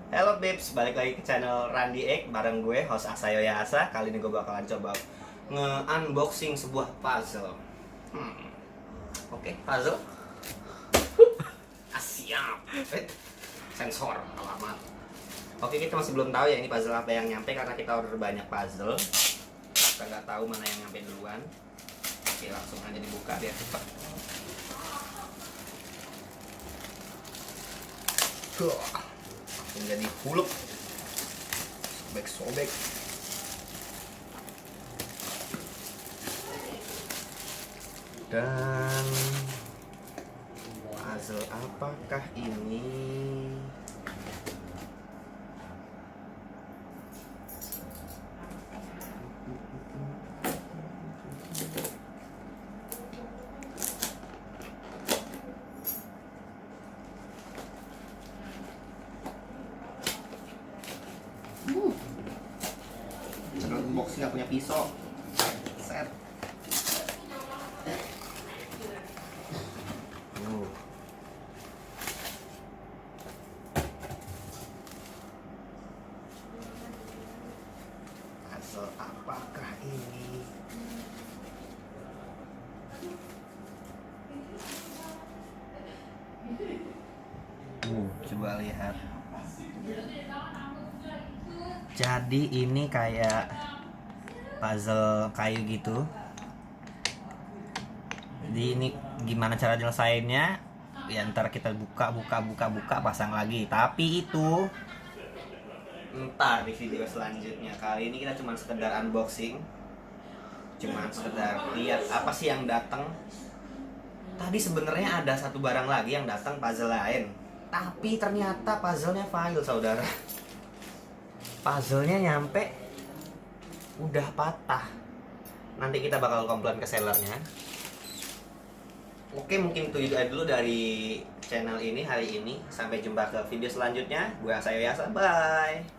Halo Bips, balik lagi ke channel Randy Egg bareng gue, host Asayo Asa. Kali ini gue bakalan coba nge-unboxing sebuah puzzle. Oke, puzzle. Siap. Sensor alamat. Oke, kita masih belum tahu ya ini puzzle apa yang nyampe karena kita order banyak puzzle. Kita nggak tahu mana yang nyampe duluan. Oke, langsung aja dibuka biar cepat. Langsung jadi huluk, sobek-sobek. Dan puzzle apakah ini? Channel unboxing nggak punya pisau. Set. Puzzle apakah ini? Coba lihat. Jadi ini kayak puzzle kayu gitu. Jadi ini gimana cara nyelesainnya? Ya ntar kita buka, pasang lagi. Tapi itu ntar di video selanjutnya. Kali ini kita cuma sekedar unboxing, cuma sekedar lihat apa sih yang datang. Tadi sebenarnya ada satu barang lagi yang datang, puzzle lain, tapi ternyata puzzle-nya fail, saudara. Puzzle-nya nyampe udah patah. Nanti kita bakal komplain ke sellernya. Oke, mungkin itu dulu dari channel ini hari ini. Sampai jumpa ke video selanjutnya. Gue Asayo Yasa, bye.